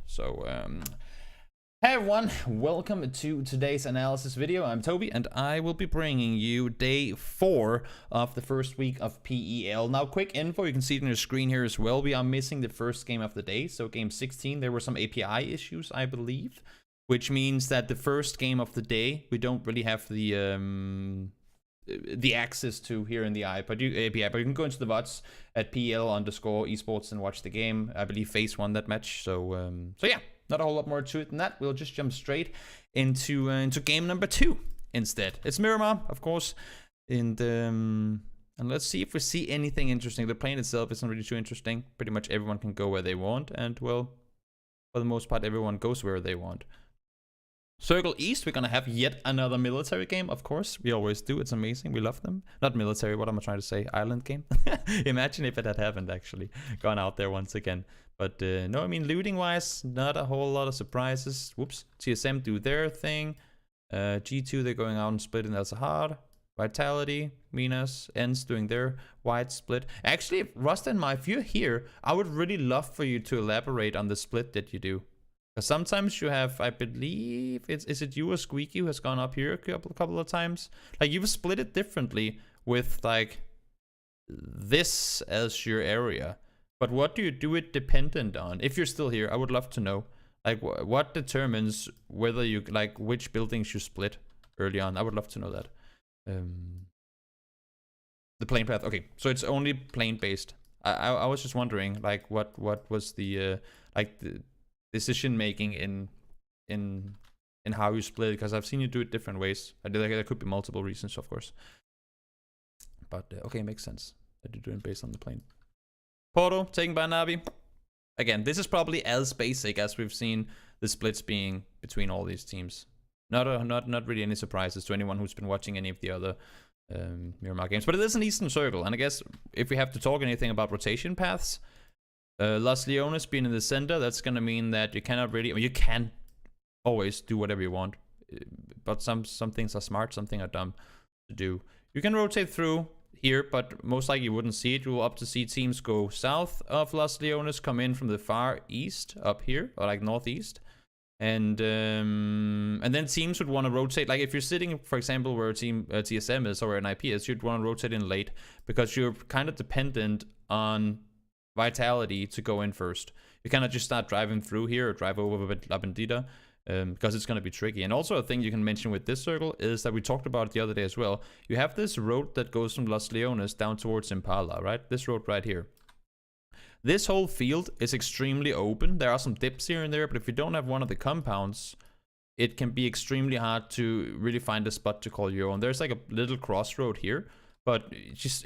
So, hey everyone, welcome to today's analysis video. I'm Toby, and I will be bringing you day 4 of the first week of PEL. Now, quick info, you can see it on your screen here as well. We are missing the first game of the day, so game 16, there were some API issues, I believe, which means that the first game of the day, we don't really have the access to here in the API, but you can go into the VODs at PEL_esports and watch the game. I believe FaZe won that match, so yeah, not a whole lot more to it than that. We'll just jump straight into game number 2 instead. It's Miramar, of course, and let's see if we see anything interesting. The plane itself isn't really too interesting. Pretty much everyone can go where they want, and well, for the most part, everyone goes where they want. Circle East, we're gonna have yet another military game, of course. We always do. It's amazing. We love them. Not military, what am I trying to say? Island game? Imagine if it had happened, actually. Gone out there once again. But no, I mean, looting-wise, not a whole lot of surprises. Whoops. TSM do their thing. G2, they're going out and splitting El Sahar. Vitality, Minas, Ends doing their wide split. Actually, if Rust and if you're here, I would really love for you to elaborate on the split that you do. Sometimes you have, I believe, is it you or Squeaky who has gone up here a couple of times? Like, you've split it differently with, like, this as your area. But what do you do it dependent on? If you're still here, I would love to know. Like, what determines whether you, like, which buildings you split early on? I would love to know that. The plane path. Okay, so it's only plane-based. I was just wondering, like, what was the, like, the decision making in how you split it, because I've seen you do it different ways. There could be multiple reasons, of course, but okay, makes sense that you're doing based on the plane. Porto taken by Navi. Again, this is probably as basic as we've seen the splits being between all these teams. Not really any surprises to anyone who's been watching any of the other Miramar games, but it is an Eastern Circle, and I guess if we have to talk anything about rotation paths, Los Leones being in the center, that's gonna mean that you cannot really, I mean, you can always do whatever you want, but some things are smart, some things are dumb to do. You can rotate through here, but most likely you wouldn't see it. You will opt to see teams go south of Los Leones, come in from the far east up here, or like northeast, and then teams would want to rotate. Like if you're sitting, for example, where a team TSM is or an IP is, you'd want to rotate in late because you're kind of dependent on Vitality to go in first. You cannot just start driving through here or drive over La Bandita, because it's going to be tricky. And also a thing you can mention with this circle is that we talked about it the other day as well. You have this road that goes from Los Leones down towards Impala, right? This road right here. This whole field is extremely open. There are some dips here and there, but if you don't have one of the compounds, it can be extremely hard to really find a spot to call your own. There's like a little crossroad here, but just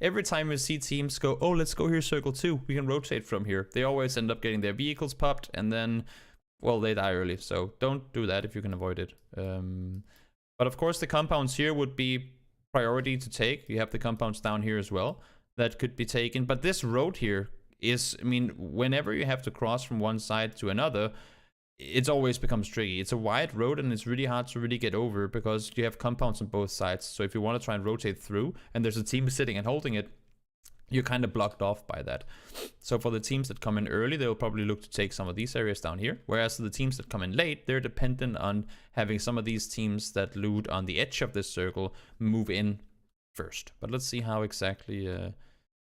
every time we see teams go, oh, let's go here, circle 2, we can rotate from here, they always end up getting their vehicles popped, and then, well, they die early. So don't do that if you can avoid it. But of course, the compounds here would be priority to take. You have the compounds down here as well that could be taken. But this road here is, I mean, whenever you have to cross from one side to another, it always becomes tricky. It's a wide road and it's really hard to really get over because you have compounds on both sides. So if you want to try and rotate through and there's a team sitting and holding it, you're kind of blocked off by that. So for the teams that come in early, they'll probably look to take some of these areas down here. Whereas the teams that come in late, they're dependent on having some of these teams that loot on the edge of this circle move in first. But let's see how exactly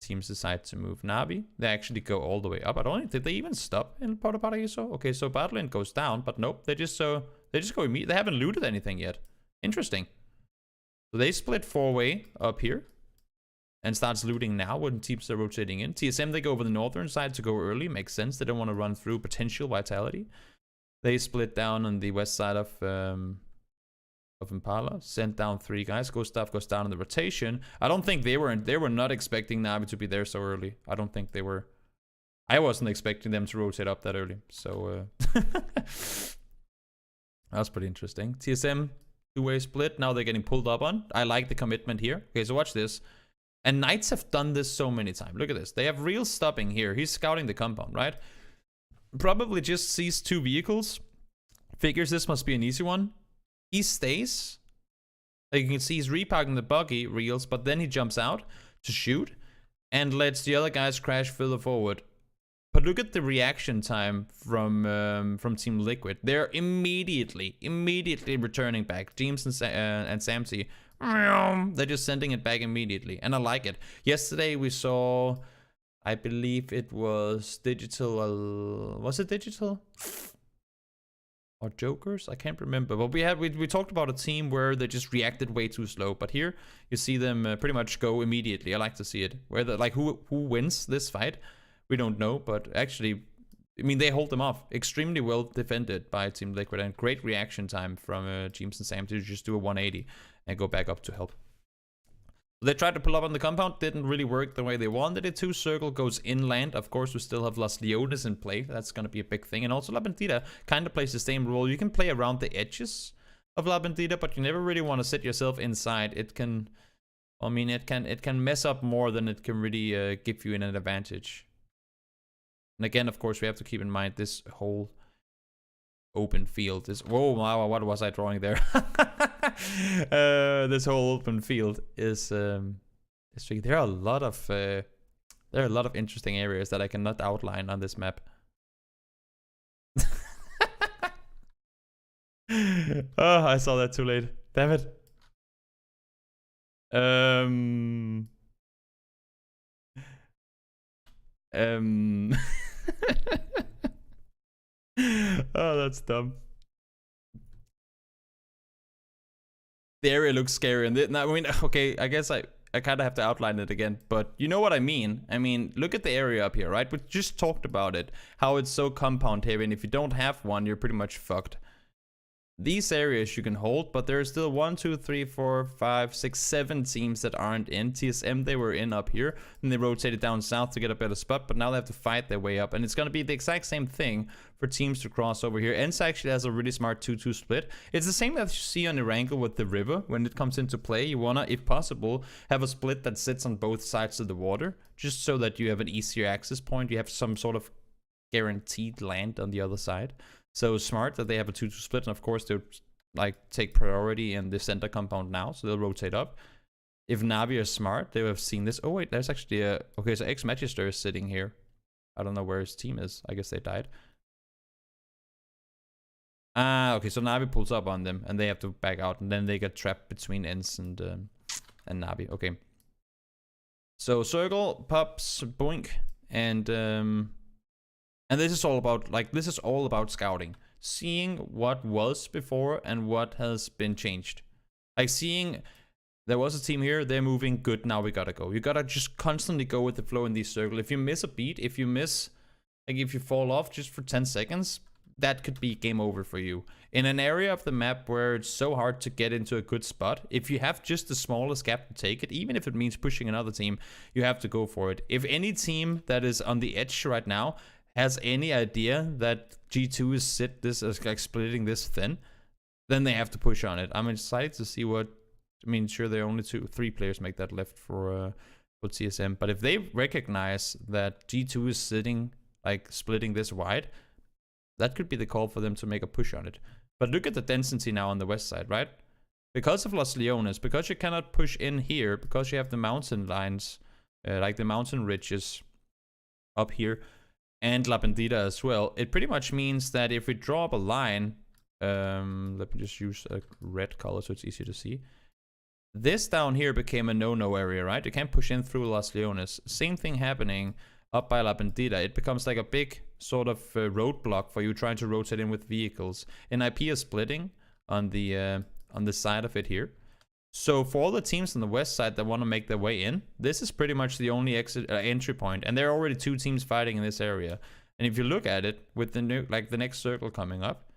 teams decide to move. Navi, they actually go all the way up. I don't think, did they even stop in Porto Paraíso? Okay, so Battleland goes down, but nope, they just go immediately. They haven't looted anything yet. Interesting. So they split 4-way up here and starts looting now when teams are rotating in. TSM, they go over the northern side to go early. Makes sense. They don't want to run through potential Vitality. They split down on the west side of Impala, sent down 3 guys. Gustav goes down in the rotation. I don't think they were not expecting Navi to be there so early. I don't think they were. I wasn't expecting them to rotate up that early. So that's pretty interesting. TSM 2-way split. Now they're getting pulled up on. I like the commitment here. Okay, so watch this. And Knights have done this so many times. Look at this. They have real stopping here. He's scouting the compound, right? Probably just sees 2 vehicles. Figures this must be an easy one. He stays. Like you can see, he's reparking the buggy reels, but then he jumps out to shoot and lets the other guys crash further forward But look at the reaction time from Team Liquid. They're immediately returning back. James and Samsey, they're just sending it back immediately, and I like it. Yesterday we saw, I believe it was Digital. Was it Digital? Or Jokers? I can't remember. But we talked about a team where they just reacted way too slow. But here you see them pretty much go immediately. I like to see it. Where the who wins this fight, we don't know. But actually, I mean, they hold them off. Extremely well defended by Team Liquid, and great reaction time from James and Sam to just do a 180 and go back up to help. They tried to pull up on the compound, didn't really work the way they wanted it to. Circle goes inland. Of course, we still have Los Leones in play. That's going to be a big thing. And also La Bandita kind of plays the same role. You can play around the edges of La Bandita, but you never really want to sit yourself inside. It can, I mean, it can mess up more than it can really give you an advantage. And again, of course, we have to keep in mind this whole open field is, whoa, wow, what was I drawing there? This whole open field is tricky. There are a lot of interesting areas that I cannot outline on this map. Oh, I saw that too late. Damn it. Oh, that's dumb. The area looks scary, and I mean, okay, I guess I kind of have to outline it again, but you know what I mean. I mean, look at the area up here, right? We just talked about it, how it's so compound heavy, and if you don't have one, you're pretty much fucked. These areas you can hold, but there are still 1, 2, 3, 4, 5, 6, 7 teams that aren't in. TSM, they were in up here, and they rotated down south to get a better spot, but now they have to fight their way up, and it's going to be the exact same thing for teams to cross over here. ENCE actually has a really smart 2-2 split. It's the same that you see on Erangel with the river. When it comes into play, you want to, if possible, have a split that sits on both sides of the water, just so that you have an easier access point. You have some sort of guaranteed land on the other side. So smart that they have a 2-2 split, and of course they'll like take priority in the center compound now, so they'll rotate up. If Navi are smart, they would have seen this. Oh wait, there's actually a, okay, so X-Magister is sitting here. I don't know where his team is. I guess they died. Ah, okay, so Navi pulls up on them, and they have to back out, and then they get trapped between ENCE and Navi. Okay. So Circle pops Boink, and this is all about, like, this is all about scouting. Seeing what was before and what has been changed. Like, seeing there was a team here, they're moving, good, now we gotta go. You gotta just constantly go with the flow in these circles. If you miss a beat, if you miss, like, if you fall off just for 10 seconds, that could be game over for you. In an area of the map where it's so hard to get into a good spot, if you have just the smallest gap to take it, even if it means pushing another team, you have to go for it. If any team that is on the edge right now has any idea that G2 is like splitting this thin, then they have to push on it. I'm excited to see what, I mean, sure, there are only 3 players make that left for TSM, but if they recognize that G2 is sitting, like, splitting this wide, that could be the call for them to make a push on it. But look at the density now on the west side, right? Because of Los Leones, because you cannot push in here, because you have the mountain lines, like the mountain ridges up here, and La Bandita as well, it pretty much means that if we draw up a line, let me just use a red color so it's easier to see. This down here became a no-no area, right? You can't push in through Los Leones. Same thing happening up by La Bandita. It becomes like a big sort of roadblock for you trying to rotate in with vehicles. And IP is splitting on the side of it here. So for all the teams on the west side that want to make their way in, this is pretty much the only entry point, and there are already 2 teams fighting in this area. And if you look at it with the new, like the next circle coming up,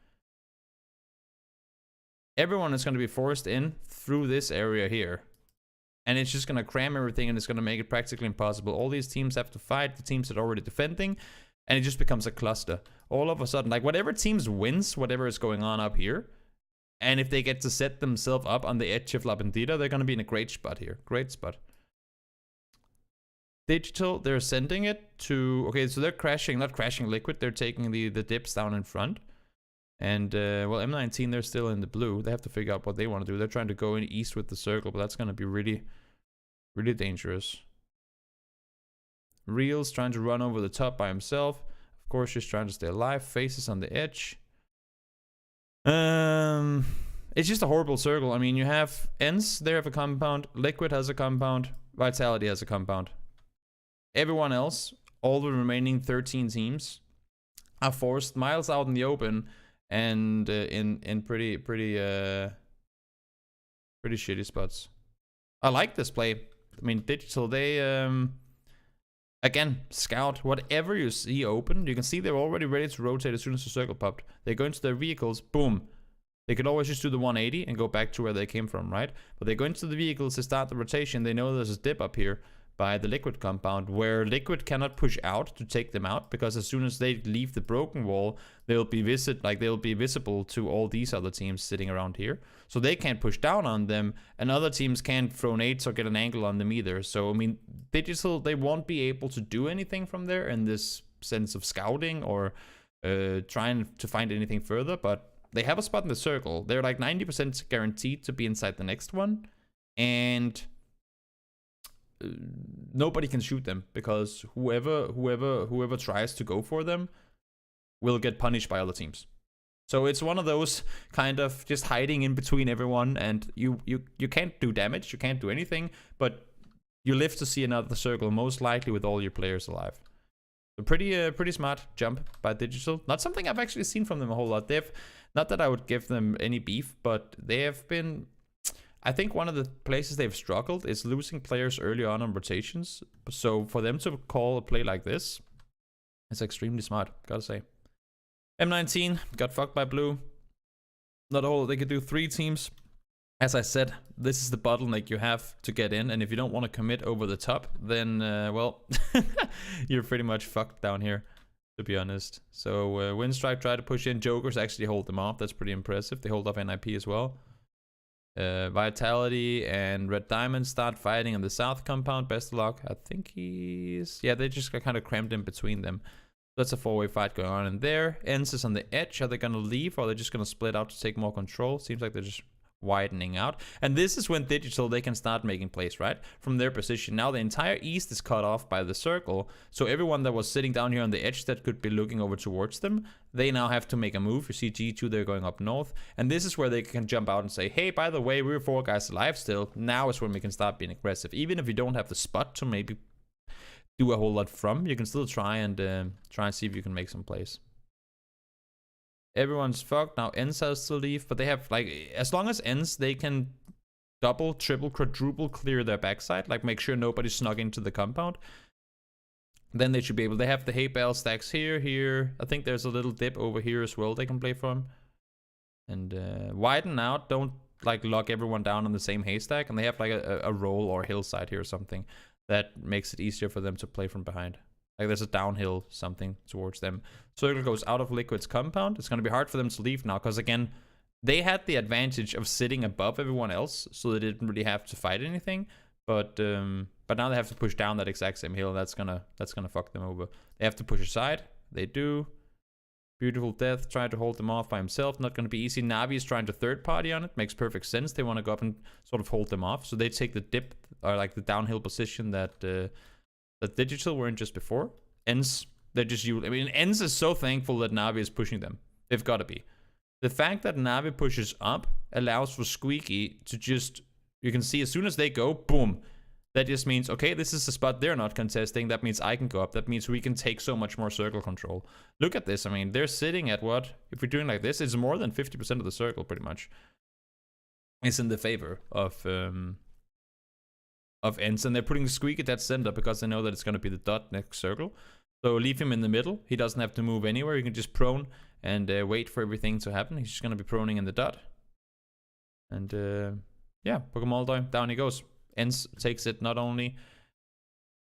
everyone is going to be forced in through this area here, and it's just going to cram everything, and it's going to make it practically impossible. All these teams have to fight the teams that are already defending, and it just becomes a cluster. All of a sudden, like, whatever teams wins whatever is going on up here. And if they get to set themselves up on the edge of La Bandita, they're going to be in a great spot here. Great spot. Digital, they're sending it to... Okay, so they're crashing, not crashing Liquid. They're taking the dips down in front. And, well, M19, they're still in the blue. They have to figure out what they want to do. They're trying to go in east with the circle, but that's going to be really, really dangerous. Reel's trying to run over the top by himself. Of course, just trying to stay alive. Faces on the edge. It's just a horrible circle. I mean, you have ENCE, they have a compound. Liquid has a compound. Vitality has a compound. Everyone else, all the remaining 13 teams, are forced miles out in the open and in pretty shitty spots. I like this play. I mean, Digital, they again, scout whatever you see open. You can see they're already ready to rotate as soon as the circle popped. They go into their vehicles, boom. They could always just do the 180 and go back to where they came from, right? But they go into the vehicles to start the rotation. They know there's a dip up here by the Liquid compound where Liquid cannot push out to take them out, because as soon as they leave the broken wall, they'll be visible to all these other teams sitting around here. So they can't push down on them, and other teams can't throw nades or get an angle on them either. So I mean, Digital, they won't be able to do anything from there in this sense of scouting or trying to find anything further, but they have a spot in the circle. They're like 90% guaranteed to be inside the next one, and nobody can shoot them, because whoever tries to go for them will get punished by other teams. So it's one of those kind of just hiding in between everyone, and you can't do damage, you can't do anything, but you live to see another circle, most likely with all your players alive. So pretty smart jump by Digital. Not something I've actually seen from them a whole lot. They've, not that I would give them any beef, but they have been, I think one of the places they've struggled is losing players early on rotations. So for them to call a play like this, it's extremely smart, gotta say. M19 got fucked by blue. Not all, they could do 3 teams. As I said, this is the bottleneck you have to get in, and if you don't want to commit over the top, then, well, you're pretty much fucked down here, to be honest. So, Windstrike tried to push in. Jokers actually hold them off. That's pretty impressive. They hold off NIP as well. Vitality and Red Diamond start fighting on the south compound. Best of luck. I think he's... Yeah, they just got kind of crammed in between them. That's a 4-way fight going on in there. ENCE is on the edge. Are they going to leave, or are they just going to split out to take more control? Seems like they're just widening out. And this is when Digital, they can start making plays, right? From their position. Now the entire east is cut off by the circle. So everyone that was sitting down here on the edge that could be looking over towards them, they now have to make a move. You see G2, they're going up north. And this is where they can jump out and say, hey, by the way, we're 4 guys alive still. Now is when we can start being aggressive. Even if you don't have the spot to maybe do a whole lot from, you can still try and see if you can make some plays. Everyone's fucked. Now ENCE has to leave, but they have, like, as long as ENCE, they can double, triple, quadruple clear their backside, like make sure nobody snuck into the compound, then they should be able. They have the hay bale stacks here. I think there's a little dip over here as well they can play from. And widen out. Don't, like, lock everyone down on the same haystack. And they have, like, a roll or hillside here or something that makes it easier for them to play from behind. Like, there's a downhill something towards them. Circle goes out of Liquid's compound. It's going to be hard for them to leave now, because, again, they had the advantage of sitting above everyone else, so they didn't really have to fight anything. But now they have to push down that exact same hill. That's gonna fuck them over. They have to push aside. They do. Beautiful Death trying to hold them off by himself. Not going to be easy. Navi is trying to third party on it. Makes perfect sense. They want to go up and sort of hold them off. So they take the dip, or like the downhill position that Digital were in just before. ENCE, they're just you. I mean, ENCE is so thankful that Navi is pushing them. They've got to be. The fact that Navi pushes up allows for Squeaky to just, you can see as soon as they go, boom. That just means, okay, this is a spot they're not contesting. That means I can go up. That means we can take so much more circle control. Look at this. I mean, they're sitting at what? If we're doing like this, it's more than 50% of the circle, pretty much. It's in the favor of ENCE. And they're putting Squeak at that center because they know that it's going to be the dot next circle. So leave him in the middle. He doesn't have to move anywhere. You can just prone and wait for everything to happen. He's just going to be proning in the dot. And yeah, Pokemon down he goes. ENCE takes it not only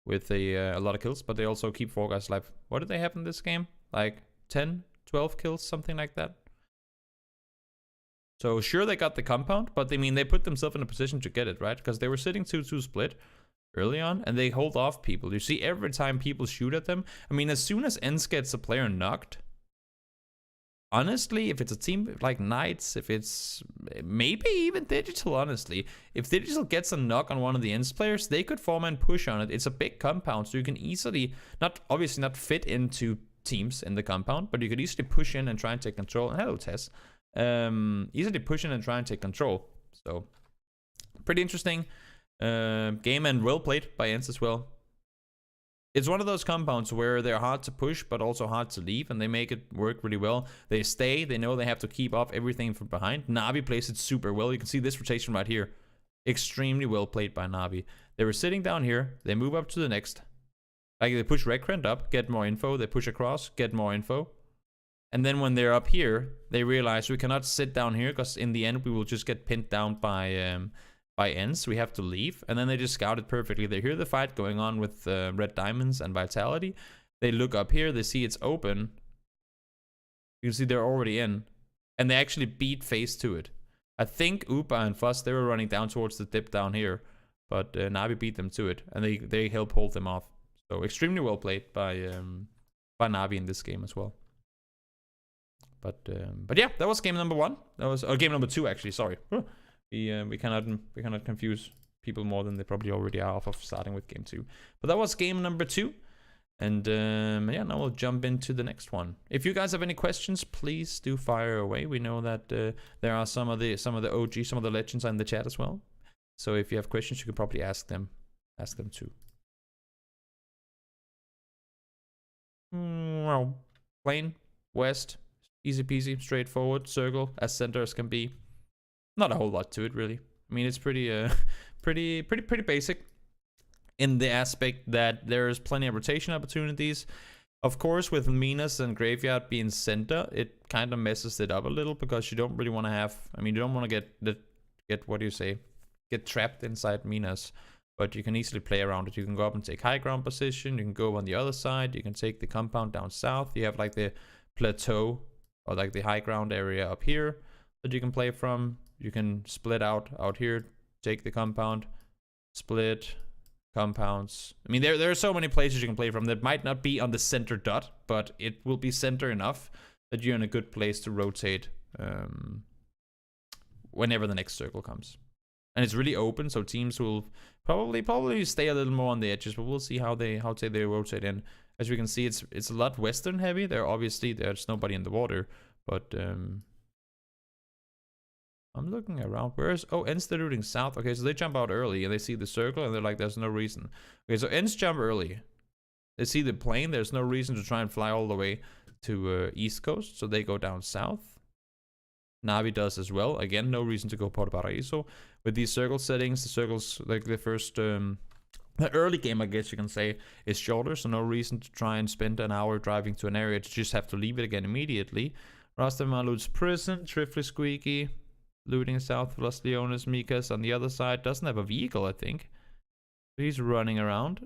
with a lot of kills, but they also keep 4 guys alive. What did they have in this game? Like 10, 12 kills, something like that. So sure, they got the compound, but I mean, they put themselves in a position to get it, right? Because they were sitting 2-2 split early on, and they hold off people. You see, every time people shoot at them, I mean, as soon as ENCE gets a player knocked, honestly, if it's a team like Knights, if it's maybe even Digital, honestly, if Digital gets a knock on one of the ENCE players, they could form and push on it. It's a big compound, so you can easily, obviously not fit into teams in the compound, but you could easily push in and try and take control. And hello, Tess. Easily push in and try and take control. So, pretty interesting game, and well played by Ents as well. It's one of those compounds where they're hard to push, but also hard to leave, and they make it work really well. They stay, they know they have to keep off everything from behind. Navi plays it super well. You can see this rotation right here. Extremely well played by Navi. They were sitting down here, they move up to the next. Like, they push Recrent up, get more info, they push across, get more info. And then when they're up here, they realize we cannot sit down here, because in the end we will just get pinned down by Ents. We have to leave. And then they just scout it perfectly. They hear the fight going on with Red Diamonds and Vitality. They look up here, they see it's open. You can see they're already in. And they actually beat phase to it. I think Upa and Fuss, they were running down towards the dip down here. But Navi beat them to it. And they help hold them off. So extremely well played by Navi in this game as well. But yeah, that was game number 1. That was game number 2 actually. Sorry, we cannot confuse people more than they probably already are off of starting with game 2. But that was game number 2, and yeah, now we'll jump into the next one. If you guys have any questions, please do fire away. We know that there are some of the OG, some of the legends in the chat as well. So if you have questions, you can probably ask them too. Well, plain west. Easy peasy, straightforward, circle, as center as can be. Not a whole lot to it, really. I mean, it's pretty basic in the aspect that there's plenty of rotation opportunities. Of course, with Minas and Graveyard being center, it kind of messes it up a little, because you don't really want to have, I mean, you don't want to get what do you say, get trapped inside Minas. But you can easily play around it. You can go up and take high ground position. You can go on the other side. You can take the compound down south. You have like the plateau, or like the high ground area up here that you can play from. You can split out here, take the compound, split, compounds. I mean, there are so many places you can play from that might not be on the center dot, but it will be center enough that you're in a good place to rotate whenever the next circle comes. And it's really open, so teams will probably stay a little more on the edges, but we'll see how they rotate in. As we can see, it's a lot western heavy. There's nobody in the water, but I'm looking around. Ents they're looting south. Okay, so they jump out early and they see the circle and they're like, there's no reason. Okay, so Ents jump early. They see the plane. There's no reason to try and fly all the way to east coast, so they go down south. Navi does as well. Again, no reason to go Porto Paraíso. With these circle settings, the circles, like the first the early game, I guess you can say, is shorter, so no reason to try and spend an hour driving to an area to just have to leave it again immediately. Rastaman loots prison, Trifly Squeaky, looting south, Los Leones, Mikas on the other side. Doesn't have a vehicle, I think. He's running around.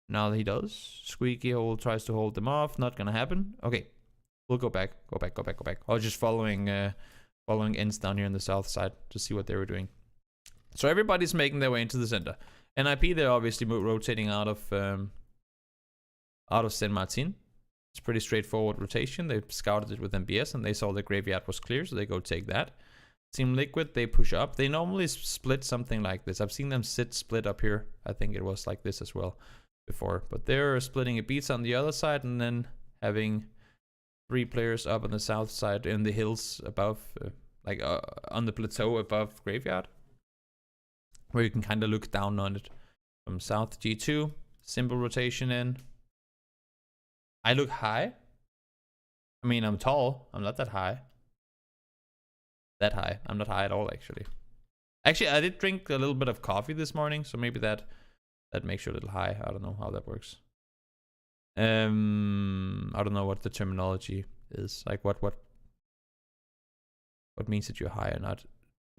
Now he does. Squeaky Hole tries to hold them off. Not gonna happen. Okay. We'll go back. I was just following Ents down here on the south side to see what they were doing. So everybody's making their way into the center. NIP, they're obviously rotating out of San Martin. It's pretty straightforward rotation. They scouted it with MBS and they saw the graveyard was clear, so they go take that. Team Liquid, they push up. They normally split something like this. I've seen them split up here. I think it was like this as well before. But they're splitting a beats on the other side and then having 3 players up on the south side in the hills above, on the plateau above Graveyard, where you can kind of look down on it from south. G2, simple rotation in. I look high. I mean, I'm tall. I'm not that high. I'm not high at all, actually. Actually, I did drink a little bit of coffee this morning, so maybe that makes you a little high. I don't know how that works. I don't know what the terminology is. Like what means that you're high or not.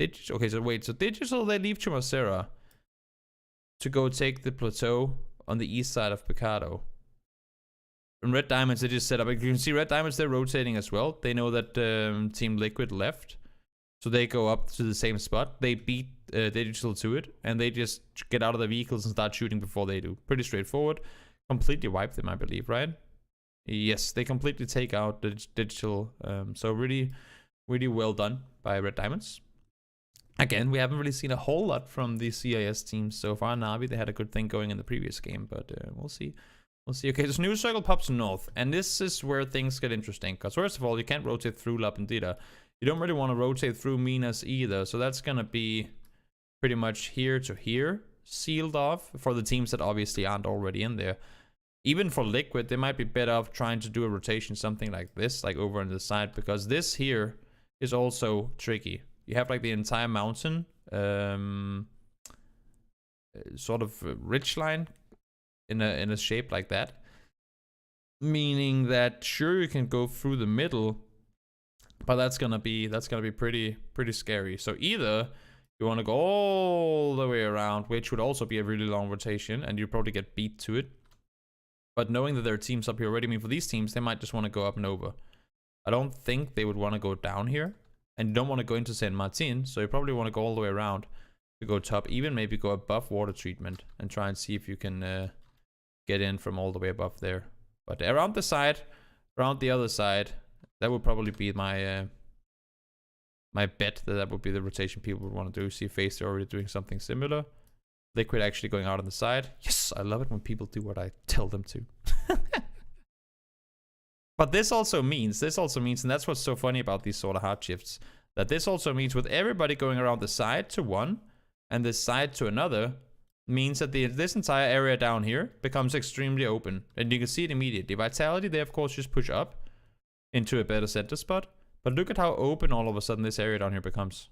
Okay, so wait. So Digital, they leave Chumacera to go take the plateau on the east side of Picado. And Red Diamonds, they just set up. You can see Red Diamonds, they're rotating as well. They know that Team Liquid left. So they go up to the same spot. They beat Digital to it. And they just get out of the vehicles and start shooting before they do. Pretty straightforward. Completely wipe them, I believe, right? Yes, they completely take out the Digital. So really, really well done by Red Diamonds. Again, we haven't really seen a whole lot from the CIS teams so far. Navi, they had a good thing going in the previous game, but we'll see We'll see. Okay, this new circle pops north, and this is where things get interesting. Because first of all, you can't rotate through Lapendita. You don't really want to rotate through Minas either, so that's gonna be pretty much here to here, sealed off for the teams that obviously aren't already in there. Even for Liquid, they might be better off trying to do a rotation, something like this, like over on the side, because this here is also tricky. You have like the entire mountain, sort of ridge line in a shape like that, meaning that sure you can go through the middle, but that's gonna be pretty scary. So either you want to go all the way around, which would also be a really long rotation, and you probably get beat to it. But knowing that there are teams up here already, I mean, for these teams, they might just want to go up and over. I don't think they would want to go down here, and you don't want to go into Saint Martin, so you probably want to go all the way around to go top, even maybe go above water treatment and try and see if you can get in from all the way above there. But around the side, around the other side, that would probably be my my bet that would be the rotation people would want to do. See if FaZe are already doing something similar. Liquid actually going out on the side. Yes, I love it when people do what I tell them to. But this also means, and that's what's so funny about these sort of hard shifts, that this also means with everybody going around the side to one and this side to another, means that this entire area down here becomes extremely open. And you can see it immediately. Vitality, they of course just push up into a better center spot. But look at how open all of a sudden this area down here becomes.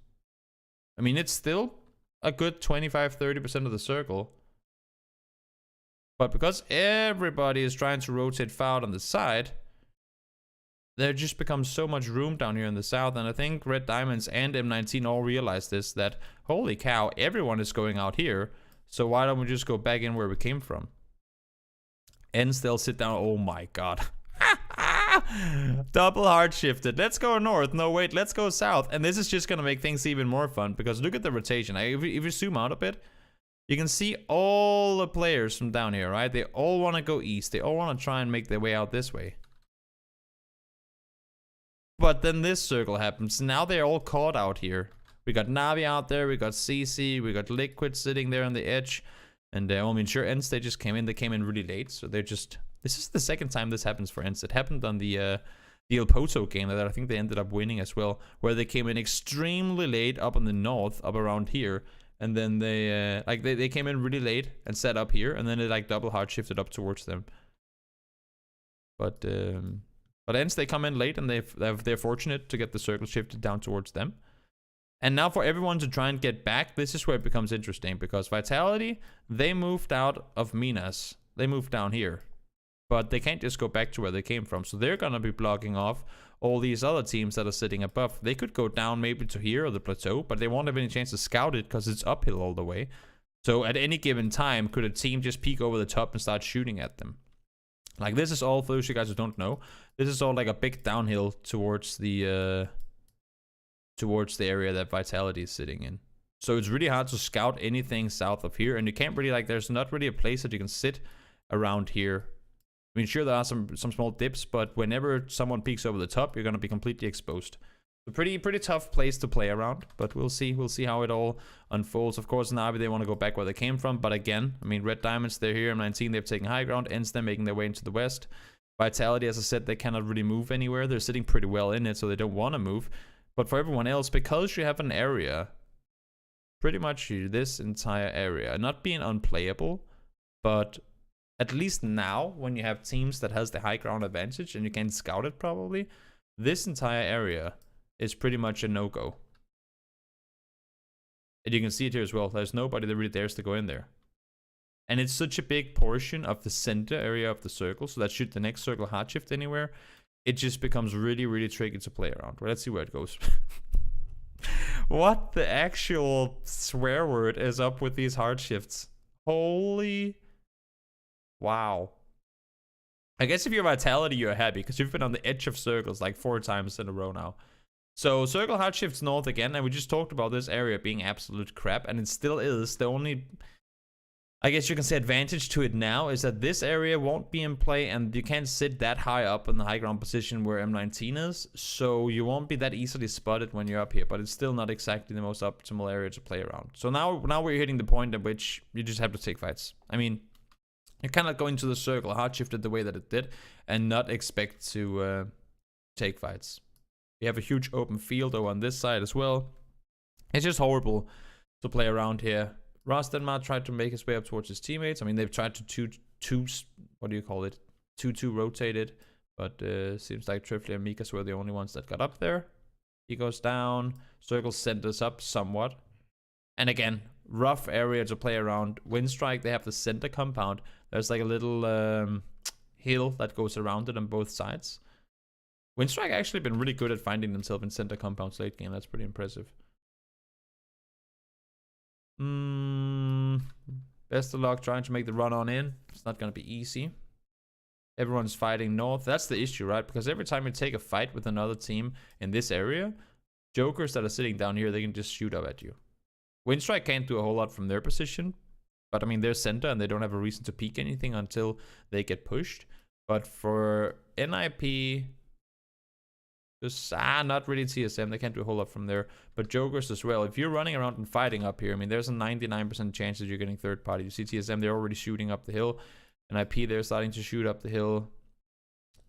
I mean, it's still a good 25-30% of the circle. But because everybody is trying to rotate far out on the side, there just becomes so much room down here in the south. And I think Red Diamonds and M19 all realize this, that holy cow, everyone is going out here. So why don't we just go back in where we came from? And still sit down. Oh my god. Double hard shifted. Let's go north. No, wait, let's go south. And this is just going to make things even more fun, because look at the rotation. If you zoom out a bit, you can see all the players from down here, right? They all want to go east. They all want to try and make their way out this way. But then this circle happens. Now they're all caught out here. We got Navi out there. We got CC. We got Liquid sitting there on the edge. And I mean, sure, Ents, they just came in. They came in really late. So they're just... This is the second time this happens for Ents. It happened on the El Pozo game that I think they ended up winning as well, where they came in extremely late up in the north, up around here, and then they came in really late and set up here, and then it like double hard shifted up towards them. But Ents, they come in late, and they're fortunate to get the circle shifted down towards them. And now for everyone to try and get back, this is where it becomes interesting, because Vitality, they moved out of Minas. They moved down here. But they can't just go back to where they came from. So they're going to be blocking off all these other teams that are sitting above. They could go down maybe to here or the plateau, but they won't have any chance to scout it because it's uphill all the way. So at any given time, could a team just peek over the top and start shooting at them? Like, this is all, for those of you guys who don't know, this is all like a big downhill towards the area that Vitality is sitting in. So it's really hard to scout anything south of here. And you can't really, like, there's not really a place that you can sit around here. I mean, sure, there are some small dips, but whenever someone peeks over the top, you're going to be completely exposed. A pretty tough place to play around, but we'll see how it all unfolds. Of course, Navi, they want to go back where they came from, but again, I mean, Red Diamonds, they're here. M19, they've taken high ground. Ents, they're making their way into the west. Vitality, as I said, they cannot really move anywhere. They're sitting pretty well in it, so they don't want to move. But for everyone else, because you have an area, pretty much this entire area, not being unplayable, but at least now, when you have teams that has the high ground advantage and you can scout it probably, this entire area is pretty much a no-go. And you can see it here as well. There's nobody that really dares to go in there. And it's such a big portion of the center area of the circle, so that should the next circle hard shift anywhere, it just becomes really, really tricky to play around. Well, let's see where it goes. What the actual swear word is up with these hard shifts? Holy... Wow. I guess if you're Vitality, you're happy, because you've been on the edge of circles like 4 times in a row now. So circle hard shifts north again, and we just talked about this area being absolute crap, and it still is. The only, I guess you can say, advantage to it now is that this area won't be in play, and you can't sit that high up in the high ground position where M19 is, so you won't be that easily spotted when you're up here, but it's still not exactly the most optimal area to play around. So now we're hitting the point at which you just have to take fights. I mean, You cannot go into the circle, hard shifted the way that it did, and not expect to take fights. We have a huge open field over on this side as well. It's just horrible to play around here. Rostenmar tried to make his way up towards his teammates. I mean, they've tried to what do you call it? 2-2 rotated, but seems like Trifly and Mikas were the only ones that got up there. He goes down. Circle centers up somewhat. And again, rough area to play around. Windstrike, they have the center compound. There's like a little hill that goes around it on both sides. Windstrike actually been really good at finding themselves in center compounds late game. That's pretty impressive. Best of luck trying to make the run on in. It's not going to be easy. Everyone's fighting north. That's the issue, right? Because every time you take a fight with another team in this area, jokers that are sitting down here, they can just shoot up at you. Windstrike can't do a whole lot from their position. But I mean, they're center and they don't have a reason to peek anything until they get pushed. But for NIP... just, not really TSM. They can't do a whole lot from there. But jokers as well. If you're running around and fighting up here, I mean, there's a 99% chance that you're getting third party. You see TSM, they're already shooting up the hill. And IP, they're starting to shoot up the hill.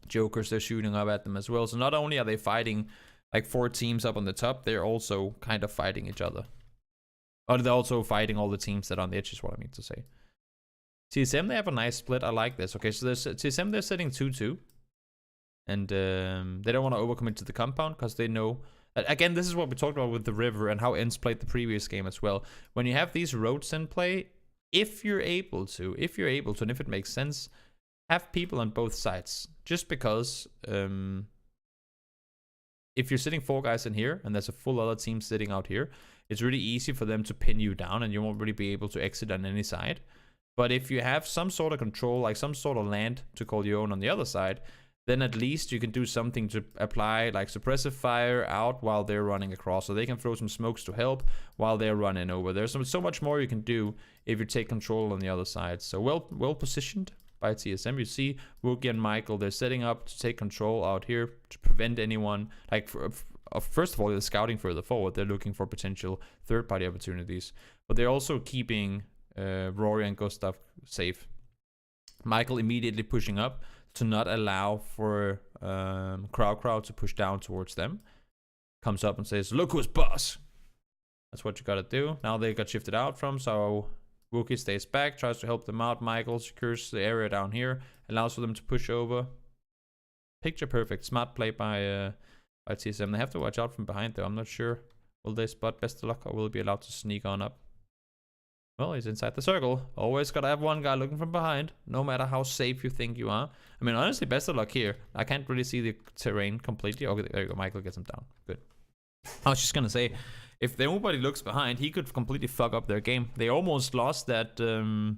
Jokers, they're shooting up at them as well. So not only are they fighting like 4 teams up on the top, they're also kind of fighting each other. Or they're also fighting all the teams that are on the edge, is what I mean to say. TSM, they have a nice split. I like this. Okay, so there's TSM, they're sitting 2-2. And they don't want to overcommit to the compound because they know... Again, this is what we talked about with the river and how Ents played the previous game as well. When you have these roads in play, if you're able to, and if it makes sense, have people on both sides. Just because if you're sitting 4 guys in here and there's a full other team sitting out here, it's really easy for them to pin you down and you won't really be able to exit on any side. But if you have some sort of control, like some sort of land to call your own on the other side, then at least you can do something to apply like suppressive fire out while they're running across. So they can throw some smokes to help while they're running over. There's so much more you can do if you take control on the other side. So well positioned by TSM. You see Wookie and Michael, they're setting up to take control out here to prevent anyone. Like first of all, they're scouting further forward. They're looking for potential third-party opportunities. But they're also keeping Rory and Gustav safe. Michael immediately pushing up to not allow for Crowd to push down towards them. Comes up and says, look who's boss. That's what you gotta do. Now they got shifted out from, so Wookie stays back, tries to help them out. Michael secures the area down here, allows for them to push over. Picture perfect. Smart play by TSM. They have to watch out from behind though. I'm not sure. Will they spot Best of Luck or will be allowed to sneak on up? Well, he's inside the circle. Always gotta have one guy looking from behind, no matter how safe you think you are. I mean, honestly, Best of Luck here. I can't really see the terrain completely. Okay, there you go. Michael gets him down. Good. I was just gonna say, if nobody looks behind, he could completely fuck up their game. They almost lost that. I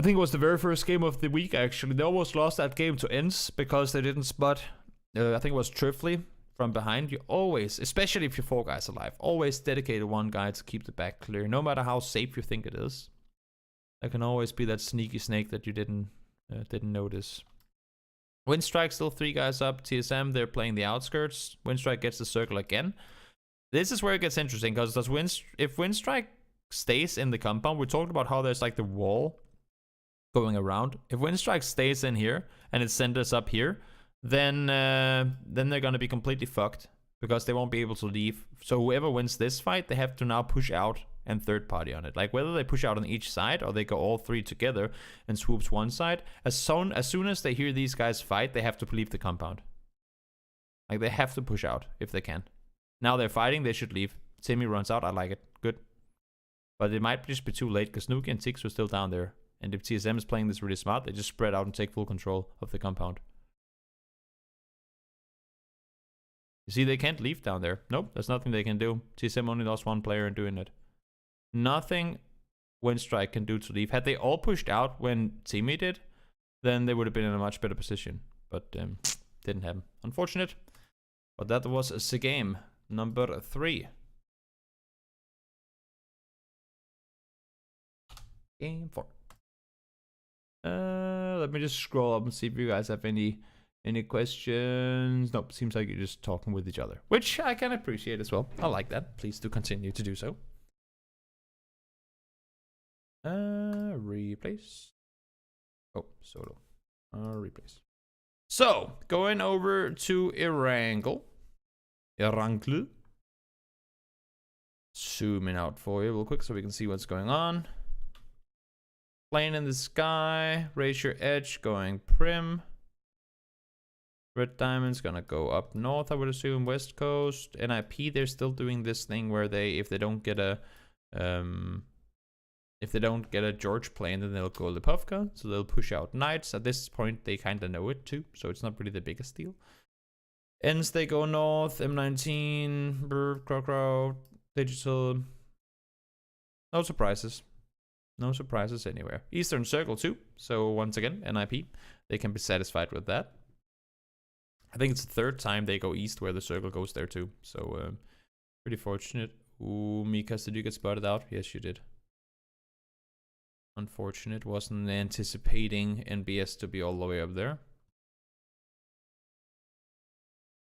think it was the very first game of the week, actually. They almost lost that game to Ents because they didn't spot, I think it was Trifly from behind. You always, especially if you're 4 guys alive, always dedicate one guy to keep the back clear, no matter how safe you think it is. There can always be that sneaky snake that you didn't notice. Windstrike still 3 guys up. TSM, they're playing the outskirts. Windstrike gets the circle again. This is where it gets interesting, because if Windstrike stays in the compound, we talked about how there's like the wall going around. If Windstrike stays in here and it centers up here, then they're gonna be completely fucked because they won't be able to leave. So whoever wins this fight, they have to now push out and third party on it. Like whether they push out on each side or they go all 3 together and swoops one side. As soon as they hear these guys fight, they have to leave the compound. Like they have to push out if they can. Now they're fighting, they should leave. Timmy runs out, I like it. Good. But it might just be too late because Nuki and Tix were still down there. And if TSM is playing this really smart, they just spread out and take full control of the compound. You see, they can't leave down there. Nope, there's nothing they can do. TSM only lost 1 player in doing it. Nothing Windstrike can do to leave. Had they all pushed out when Timmy did, then they would have been in a much better position. But didn't happen. Unfortunate. But that was the game number 3. Game 4. Let me just scroll up and see if you guys have any questions. Nope, seems like you're just talking with each other, which I can appreciate as well. I like that. Please do continue to do so. Replace. Oh, solo. Replace. So, going over to Erangel. Zooming out for you real quick so we can see what's going on. Plane in the sky. Raise your edge. Going prim. Red Diamond's gonna go up north, I would assume. West Coast. NIP, they're still doing this thing where if they don't get a George plane, then they'll go Lipovka. So they'll push out Knights. At this point, they kind of know it too. So it's not really the biggest deal. Ends, they go north. M19. Crow. Digital. No surprises. No surprises anywhere. Eastern Circle too. So once again, NIP. They can be satisfied with that. I think it's the third time they go east where the circle goes there too. So pretty fortunate. Ooh, Mikas, did you get spotted out? Yes, you did. Unfortunate. Wasn't anticipating NBS to be all the way up there.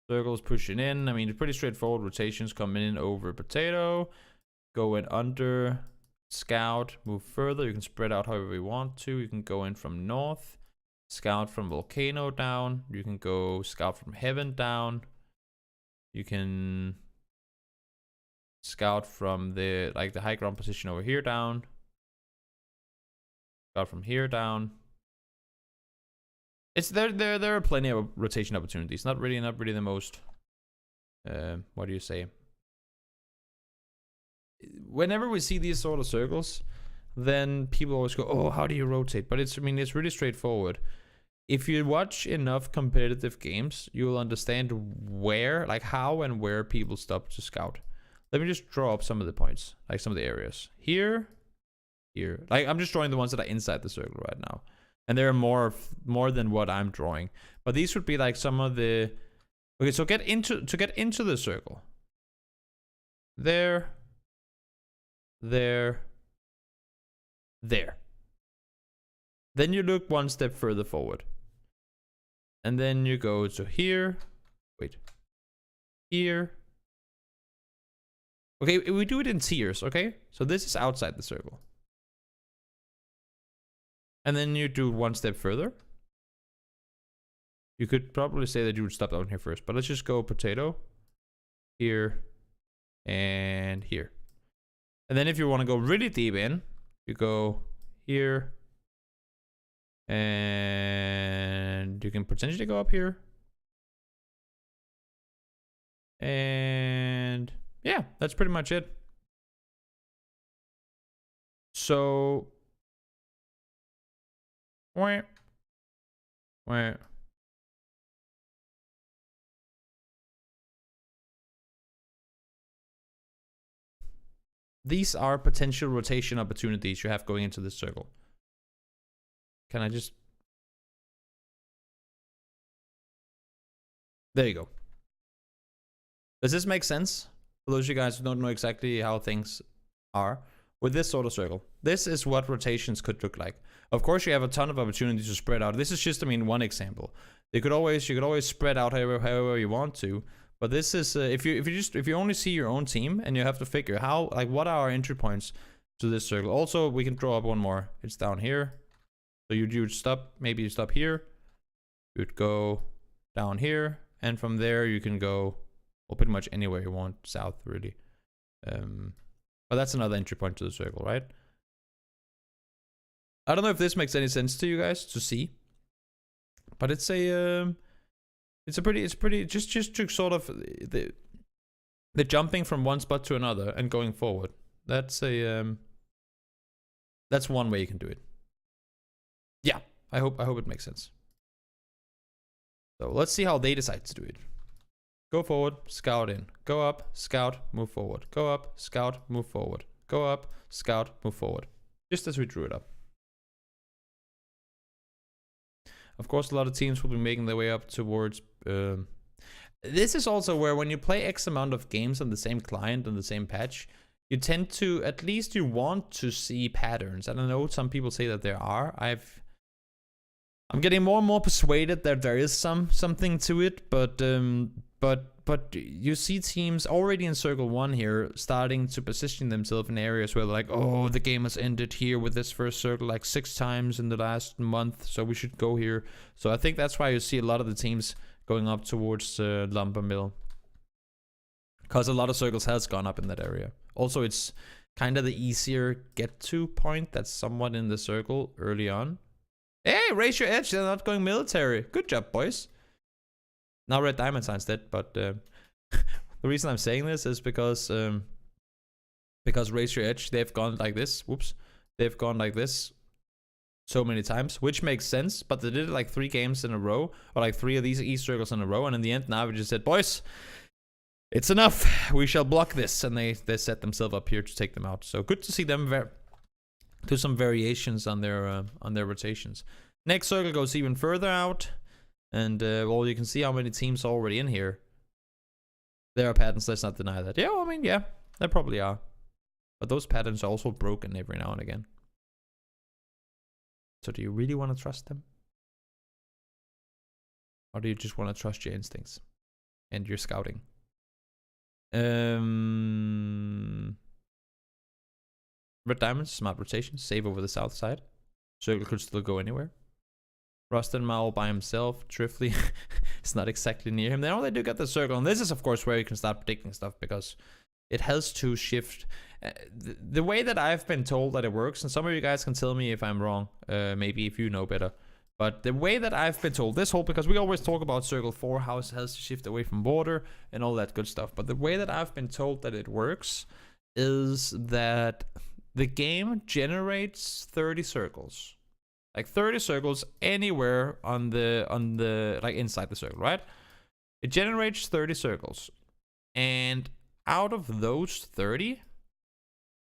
Circle's pushing in. I mean, it's pretty straightforward. Rotations coming in over potato. Going under. Scout. Move further. You can spread out however you want to. You can go in from north. Scout from Volcano down. You can go scout from Heaven down. You can scout from the high ground position over here down. Scout from here down. It's there are plenty of rotation opportunities. Not really the most what do you say? Whenever we see these sort of circles, then people always go, "Oh, how do you rotate?" But it's really straightforward. If you watch enough competitive games, you will understand how and where people stop to scout. Let me just draw up some of the points, like some of the areas. Here. Like I'm just drawing the ones that are inside the circle right now. And there are more than what I'm drawing. But these would be like some of the... Okay, so get into the circle. There. Then you look one step further forward. And then you go to here. Wait. Here. Okay, we do it in tiers, okay? So this is outside the circle. And then you do one step further. You could probably say that you would stop down here first, but let's just go potato, here, and here. And then if you want to go really deep in, you go here, and you can potentially go up here. And yeah, that's pretty much it. So where these are potential rotation opportunities you have going into this circle. Can I just... There you go. Does this make sense? For those of you guys who don't know exactly how things are with this sort of circle. This is what rotations could look like. Of course, you have a ton of opportunities to spread out. This is just, one example. You could always spread out however you want to. But this is if you only see your own team and you have to figure how what are our entry points to this circle. Also, we can draw up one more. It's down here. So you would stop. Maybe you stop here. You'd go down here, and from there you can go pretty much anywhere you want south, really. But that's another entry point to the circle, right? I don't know if this makes any sense to you guys to see, but it's pretty just to sort of the jumping from one spot to another and going forward. That's one way you can do it. Yeah, I hope it makes sense. So let's see how they decide to do it. Go forward, scout in. Go up, scout, move forward. Go up, scout, move forward. Go up, scout, move forward. Just as we drew it up. Of course, a lot of teams will be making their way up towards... This is also where when you play X amount of games on the same client, on the same patch, you tend to, at least you want to see patterns. I don't know, some people say that there are. I'm getting more and more persuaded that there is something to it, but but you see teams already in circle 1 here starting to position themselves in areas where like, oh, the game has ended here with this first circle like 6 times in the last month, so we should go here. So I think that's why you see a lot of the teams going up towards lumber mill, because a lot of circles has gone up in that area. Also, it's kind of the easier get to point that's somewhat in the circle early on. Hey, raise your edge, they're not going military. Good job, boys. Now red diamond signs dead, but the reason I'm saying this is because raise your edge, they've gone like this. Whoops. They've gone like this so many times, which makes sense, but they did it like 3 games in a row, or like 3 of these east circles in a row, and in the end now we just said, boys, it's enough, we shall block this, and they set themselves up here to take them out. So good to see them do some variations on their rotations. Next circle goes even further out, and well, you can see how many teams are already in here. There are patterns, let's not deny that. Yeah, well, I mean, yeah, there probably are, but those patterns are also broken every now and again. So do you really want to trust them? Or do you just want to trust your instincts and your scouting? Red diamonds, smart rotation, save over the south side. Circle could still go anywhere. Rusted Mao by himself, Trifley is not exactly near him. Now they do get the circle, and this is of course where you can start predicting stuff, because it has to shift. The way that I've been told that it works, and some of you guys can tell me if I'm wrong, maybe if you know better. But the way that I've been told, this whole, because we always talk about circle 4, how it has to shift away from water and all that good stuff. But the way that I've been told that it works is that the game generates 30 circles. Like 30 circles anywhere on the like inside the circle, right? It generates 30 circles. And out of those 30,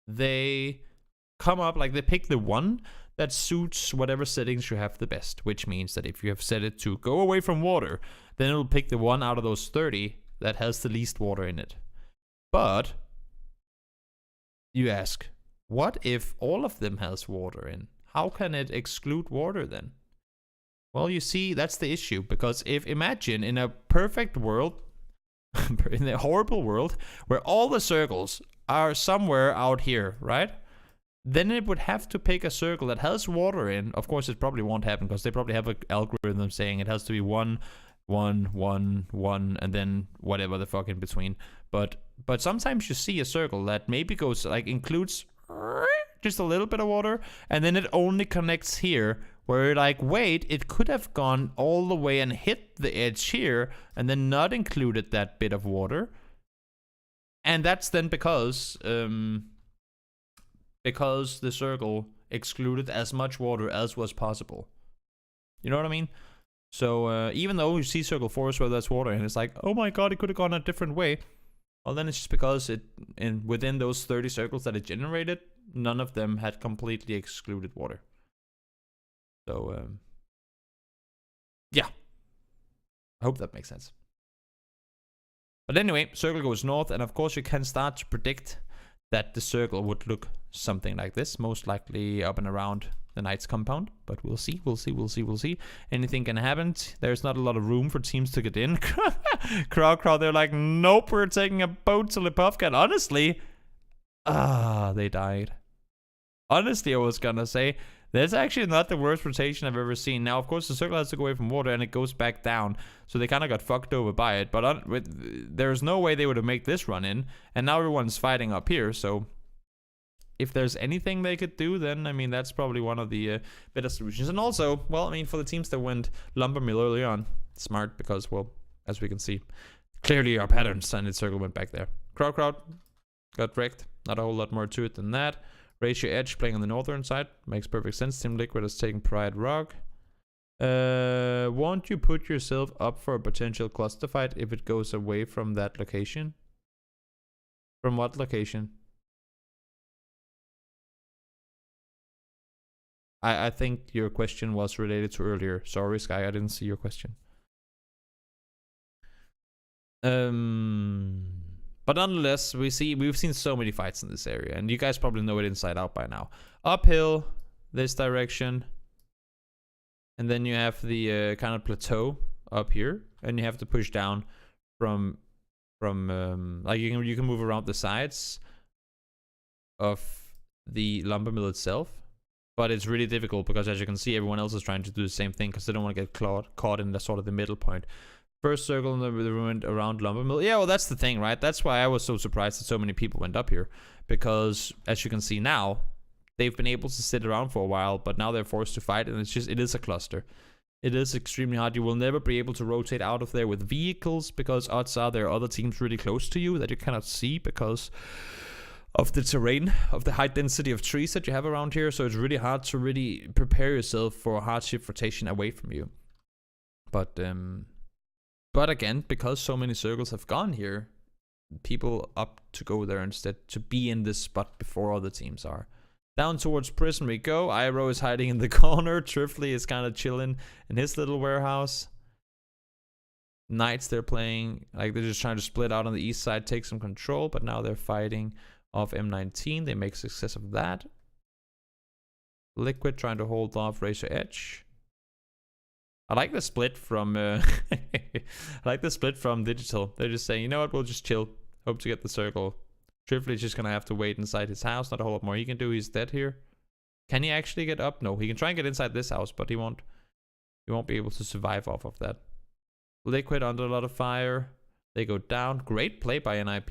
they come up, like they pick the one that suits whatever settings you have the best, which means that if you have set it to go away from water, then it'll pick the one out of those 30 that has the least water in it. But you ask, what if all of them has water in? How can it exclude water then? Well, you see, that's the issue, because if, imagine in a perfect world, in a horrible world, where all the circles are somewhere out here, right? Then it would have to pick a circle that has water in. Of course, it probably won't happen, because they probably have an algorithm saying it has to be 1, 1, 1, 1, and then whatever the fuck in between. But sometimes you see a circle that maybe goes, like, includes just a little bit of water, and then it only connects here, where you're like, wait, it could have gone all the way and hit the edge here, and then not included that bit of water. And that's then because the circle excluded as much water as was possible. You know what I mean? So even though you see circle 4 where there's water, and it's like, oh my god, it could have gone a different way. Well, then it's just because within those 30 circles that it generated, none of them had completely excluded water. So yeah, I hope that makes sense. But anyway, circle goes north, and of course you can start to predict that the circle would look something like this, most likely up and around the Knight's compound. But we'll see. Anything can happen. There's not a lot of room for teams to get in. Crowd, they're like, nope, we're taking a boat to Lipovka. And honestly, they died. Honestly, I was gonna say, that's actually not the worst rotation I've ever seen. Now, of course, the circle has to go away from water, and it goes back down. So they kind of got fucked over by it. But there's no way they would have made this run in. And now everyone's fighting up here. So if there's anything they could do, then, I mean, that's probably one of the better solutions. And also, well, I mean, for the teams that went lumber mill early on, smart, because, well, as we can see, clearly our patterns, and its circle went back there. Crowd got wrecked. Not a whole lot more to it than that. Raise your edge playing on the northern side. Makes perfect sense. Team Liquid is taking Pride Rock. Won't you put yourself up for a potential cluster fight if it goes away from that location? From what location? I think your question was related to earlier. Sorry, Sky, I didn't see your question. But nonetheless, we've seen so many fights in this area, and you guys probably know it inside out by now. Uphill, this direction, and then you have the kind of plateau up here, and you have to push down from like you can move around the sides of the lumber mill itself, but it's really difficult because, as you can see, everyone else is trying to do the same thing because they don't want to get caught in the sort of the middle point. First circle in the ruined around lumber mill. Yeah, well, that's the thing, right? That's why I was so surprised that so many people went up here, because as you can see now, they've been able to sit around for a while, but now they're forced to fight, and it is a cluster. It is extremely hard. You will never be able to rotate out of there with vehicles, because odds are there are other teams really close to you that you cannot see because of the terrain, of the high density of trees that you have around here. So it's really hard to really prepare yourself for a hardship rotation away from you. But again, because so many circles have gone here, people opt to go there instead, to be in this spot before other teams are. Down towards prison we go. Iroh is hiding in the corner. Trifley is kind of chilling in his little warehouse. Knights, they're playing, like they're just trying to split out on the east side, take some control, but now they're fighting off M19. They make success of that. Liquid trying to hold off Razor Edge. I like the split from I like the split from Digital. They're just saying, you know what, we'll just chill. Hope to get the circle. Trifley's just gonna have to wait inside his house. Not a whole lot more he can do. He's dead here. Can he actually get up? No, he can try and get inside this house, but he won't be able to survive off of that. Liquid under a lot of fire. They go down. Great play by NIP.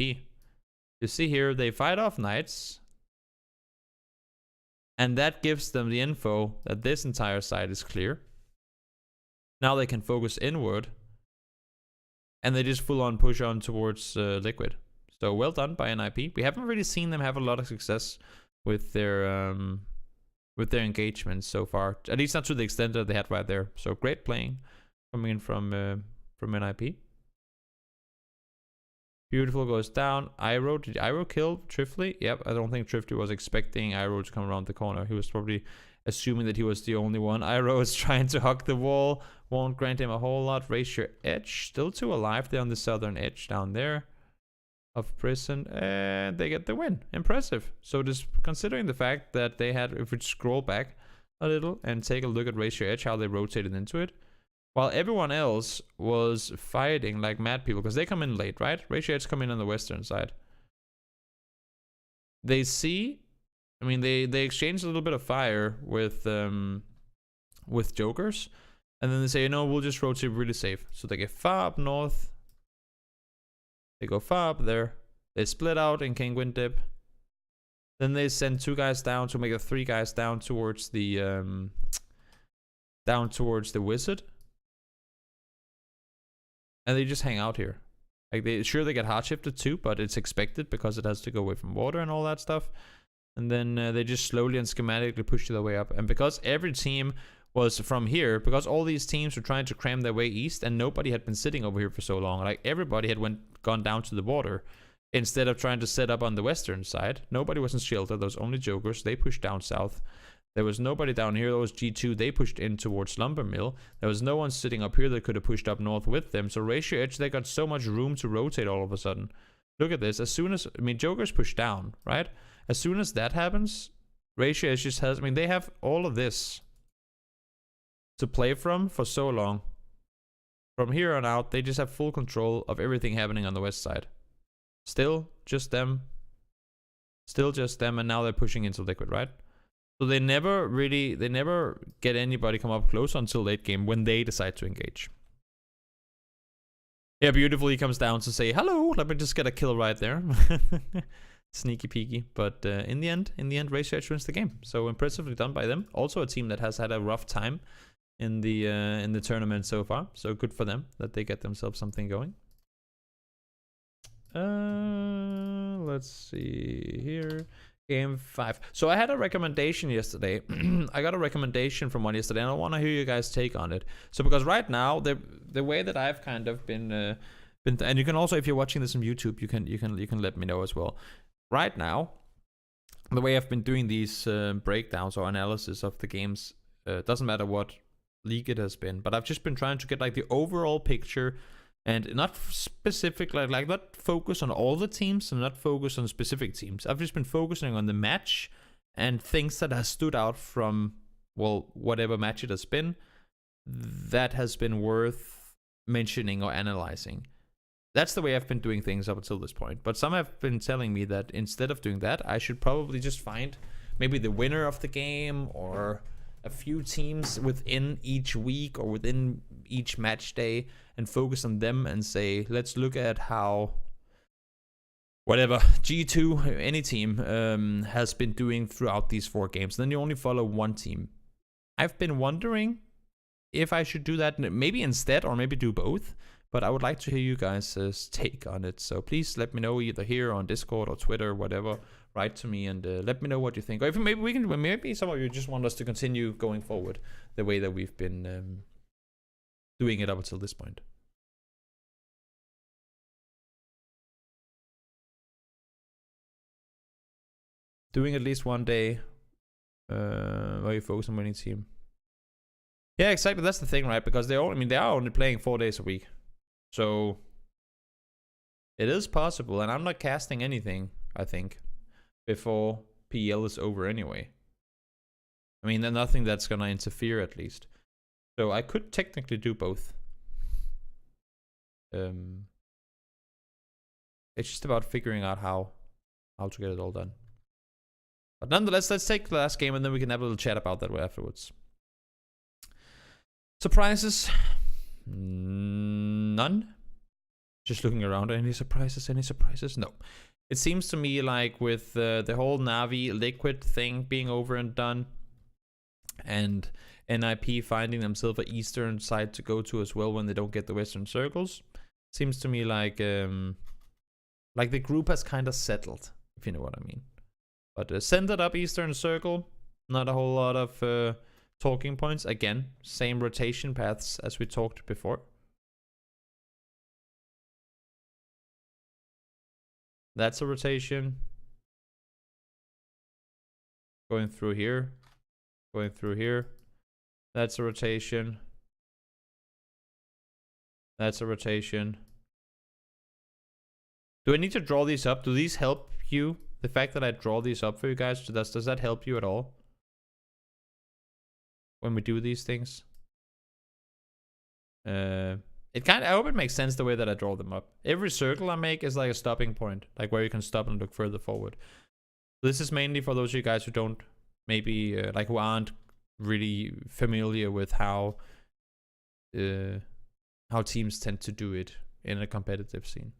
You see here, they fight off Knights. And that gives them the info that this entire side is clear. Now they can focus inward, and they just full on push on towards Liquid. So well done by NIP. We haven't really seen them have a lot of success with their engagements so far, at least not to the extent that they had right there. So great playing coming in from NIP. Beautiful goes down. Iroh, did Iroh kill Trifley? Yep, I don't think Trifley was expecting Iroh to come around the corner. He was probably assuming that he was the only one. Iroh is trying to hug the wall. Won't grant him a whole lot. Raise your edge. Still two alive there on the southern edge down there of prison. And they get the win. Impressive. So just considering the fact that they had, if we scroll back a little and take a look at Raise Your Edge, how they rotated into it. While everyone else was fighting like mad people, because they come in late, right? Raise Your Edge come in on the western side. They see, I mean, they exchange a little bit of fire with jokers, and then they say, you know, we'll just rotate really safe. So they get far up north. They go far up there. They split out in Kingwin Dip. Then they send 2 guys down to make it 3 guys down towards the wizard. And they just hang out here. Like they get hard shifted too, but it's expected because it has to go away from water and all that stuff. And then they just slowly and schematically push their way up. And because every team was from here, because all these teams were trying to cram their way east, and nobody had been sitting over here for so long. Like everybody had gone down to the water instead of trying to set up on the western side. Nobody was in shelter. There was only jokers. They pushed down south. There was nobody down here. There was G2. They pushed in towards Lumber Mill. There was no one sitting up here that could have pushed up north with them. So Raise Your Edge, they got so much room to rotate all of a sudden. Look at this. As soon as, I mean, jokers push down, right? As soon as that happens, Raise Your Edge just has, I mean, they have all of this to play from for so long. From here on out, they just have full control of everything happening on the west side. Still just them. Still just them, and now they're pushing into Liquid, right? So they never get anybody come up close until late game when they decide to engage. Yeah, beautifully he comes down to say, hello, let me just get a kill right there. Sneaky peeky. But in the end, Raise Your Edge wins the game. So impressively done by them. Also a team that has had a rough time in the tournament so far. So good for them that they get themselves something going. Let's see here. Game 5. So I had a recommendation yesterday. I got a recommendation from one yesterday, and I want to hear you guys' take on it. So because right now, the way that I've kind of been, and you can also, if you're watching this on YouTube, you can let me know as well. Right now, the way I've been doing these breakdowns or analysis of the games, doesn't matter what league it has been, but I've just been trying to get like the overall picture. And not specific, like not focus on all the teams and not focus on specific teams. I've just been focusing on the match and things that have stood out from, well, whatever match it has been, that has been worth mentioning or analyzing. That's the way I've been doing things up until this point. But some have been telling me that instead of doing that, I should probably just find maybe the winner of the game or a few teams within each week or within each match day and focus on them and say, let's look at how whatever G2, any team, has been doing throughout these 4 games. Then you only follow one team. I've been wondering if I should do that maybe instead or maybe do both. But I would like to hear you guys' take on it. So please let me know either here on Discord or Twitter, whatever. Write to me and let me know what you think. Or if maybe we can, maybe some of you just want us to continue going forward the way that we've been doing it up until this point. Doing at least one day where you focus on winning team. Yeah, exactly. That's the thing, right? Because they are only playing 4 days a week. So it is possible, and I'm not casting anything, I think, before PEL is over anyway. I mean, there's nothing that's gonna interfere at least. So I could technically do both. It's just about figuring out how to get it all done. But nonetheless, let's take the last game and then we can have a little chat about that afterwards. Surprises? None. Just looking around. Any surprises? Any surprises? No. It seems to me like with the whole Navi Liquid thing being over and done, and NIP finding themselves an eastern side to go to as well when they don't get the western circles, seems to me like the group has kind of settled, if you know what I mean. But centered up eastern circle, not a whole lot of talking points. Again, same rotation paths as we talked before. That's a rotation. Going through here. Going through here. That's a rotation. That's a rotation. Do I need to draw these up? Do these help you? The fact that I draw these up for you guys, does that help you at all? When we do these things? I hope it makes sense the way that I draw them up. Every circle I make is like a stopping point, like where you can stop and look further forward. This is mainly for those of you guys who don't, maybe who aren't really familiar with how teams tend to do it in a competitive scene.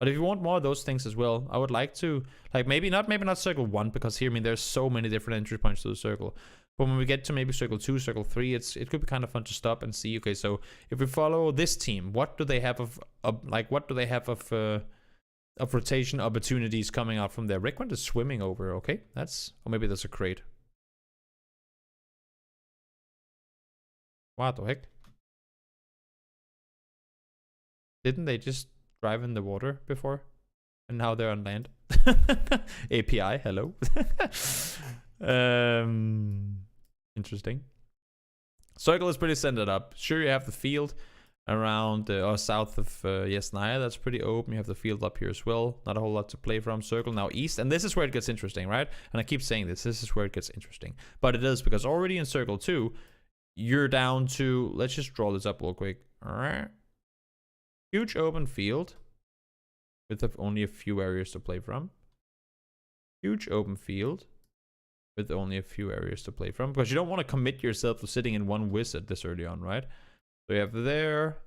But if you want more of those things as well, I would like to, maybe not circle 1, because here, I mean, there's so many different entry points to the circle. But when we get to maybe circle 2, circle 3, it could be kind of fun to stop and see, okay, so if we follow this team, what do they have of rotation opportunities coming out from there? Rickman is swimming over, okay? Or maybe there's a crate. What the heck? Didn't they just drive in the water before? And now they're on land. API, hello. Interesting. Circle is pretty centered up. Sure, you have the field around or south of Yesnaya. That's pretty open. You have the field up here as well. Not a whole lot to play from. Circle now east. And this is where it gets interesting, right? And I keep saying this. This is where it gets interesting. But it is, because already in circle 2, you're down to... Let's just draw this up real quick. Huge open field with only a few areas to play from. Huge open field with only a few areas to play from, because you don't want to commit yourself to sitting in one wizard this early on, right? So you have there.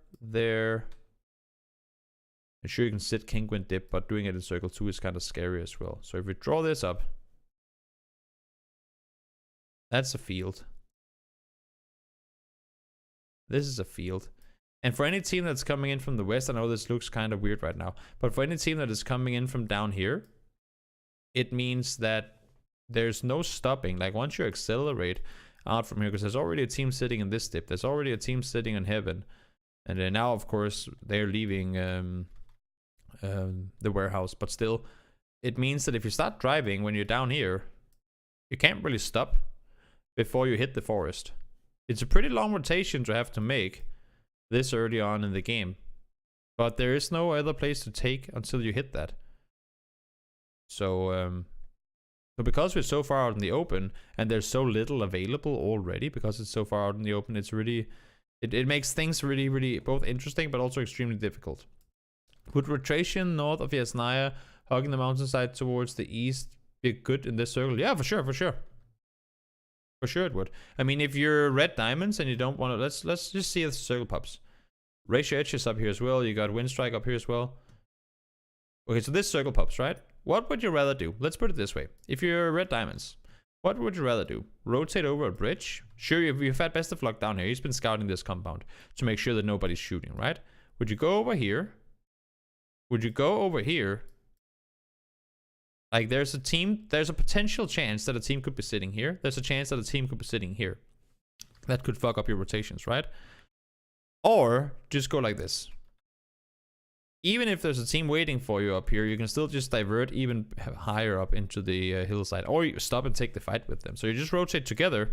I'm sure you can sit king queen dip, but doing it in circle 2 is kind of scary as well. So if we draw this up, that's a field. This is a field. And for any team that's coming in from the west, I know this looks kind of weird right now, but for any team that is coming in from down here, it means that there's no stopping. Like, once you accelerate out from here, because there's already a team sitting in this dip, there's already a team sitting in heaven, and then now, of course, they're leaving the warehouse, but still, it means that if you start driving when you're down here, you can't really stop before you hit the forest. It's a pretty long rotation to have to make this early on in the game, but there is no other place to take until you hit that. So because we're so far out in the open and there's so little available already, because it's so far out in the open, it's really it makes things really both interesting but also extremely difficult. Would rotation north of Yasnaya, hugging the mountainside towards the east, be good in this circle? Yeah, for sure, for sure. For sure it would. I mean, if you're red diamonds and you don't want to, let's just see if the circle pops. Raise your edges up here as well. You got Windstrike up here as well. Okay, so this circle pops, right? What would you rather do? Let's put it this way. If you're red diamonds, what would you rather do? Rotate over a bridge? Sure, if you've had best of luck down here, he's been scouting this compound to make sure that nobody's shooting, right? Would you go over here? Would you go over here? Like, there's a potential chance that a team could be sitting here. There's a chance that a team could be sitting here. That could fuck up your rotations, right? Or just go like this. Even if there's a team waiting for you up here, you can still just divert even higher up into the hillside. Or you stop and take the fight with them. So you just rotate together.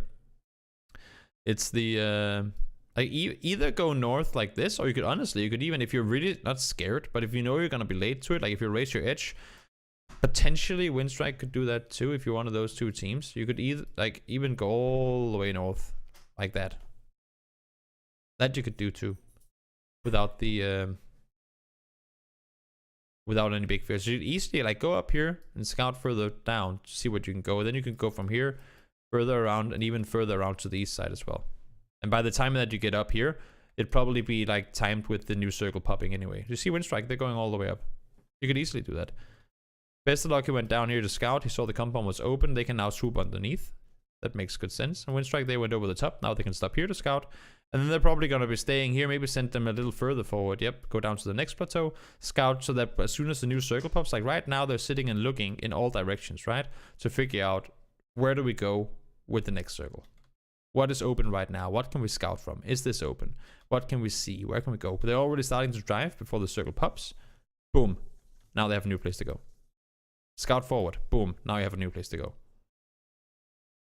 It's the... like either go north like this, or you could honestly, you could even, if you're really not scared, but if you know you're going to be late to it, like if you raise your edge... Potentially, Windstrike could do that too if you're one of those two teams. You could either, like, even go all the way north, like that. That you could do too, without the without any big fears. So you could easily like go up here and scout further down to see what you can go. And then you can go from here further around and even further around to the east side as well. And by the time that you get up here, it'd probably be like timed with the new circle popping anyway. You see Windstrike? They're going all the way up. You could easily do that. Best of luck, he went down here to scout. He saw the compound was open. They can now swoop underneath. That makes good sense. And Windstrike, they went over the top. Now they can stop here to scout. And then they're probably going to be staying here. Maybe send them a little further forward. Yep, go down to the next plateau. Scout so that as soon as the new circle pops, like right now, they're sitting and looking in all directions, right? To figure out where do we go with the next circle. What is open right now? What can we scout from? Is this open? What can we see? Where can we go? They're already starting to drive before the circle pops. Boom. Now they have a new place to go. Scout forward. Boom. Now you have a new place to go.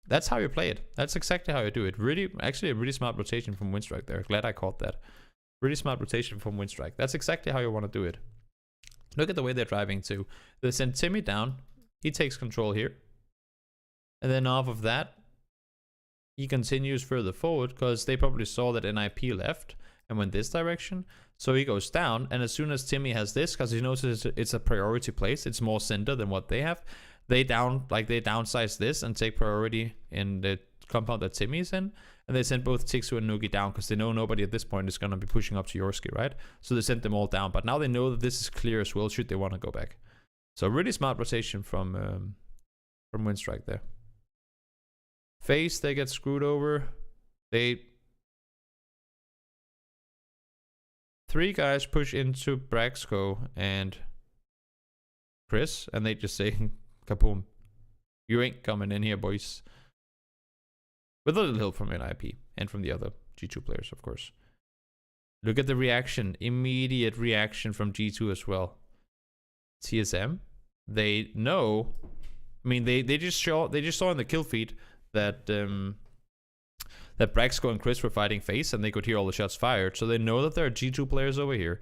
That's how you play it. That's exactly how you do it. Really, actually a really smart rotation from Windstrike there. Glad I caught that. Really smart rotation from Windstrike. That's exactly how you want to do it. Look at the way they're driving too. They send Timmy down. He takes control here. And then off of that, he continues further forward because they probably saw that NIP left and went this direction. So he goes down, and as soon as Timmy has this, because he knows it's a priority place, it's more center than what they have, they downsize this and take priority in the compound that Timmy's in, and they send both Tixu and Noogie down because they know nobody at this point is going to be pushing up to Yorski, right? So they sent them all down, but now they know that this is clear as well should they want to go back. So really smart rotation from Windstrike there. Face, they get screwed over. Three guys push into Braxco and Chris, and they just say, kaboom. You ain't coming in here, boys. With a little help from NIP and from the other G2 players, of course. Look at the reaction. Immediate reaction from G2 as well. TSM, they know. I mean, they just saw in the kill feed that that Braxco and Chris were fighting face, and they could hear all the shots fired. So they know that there are G2 players over here.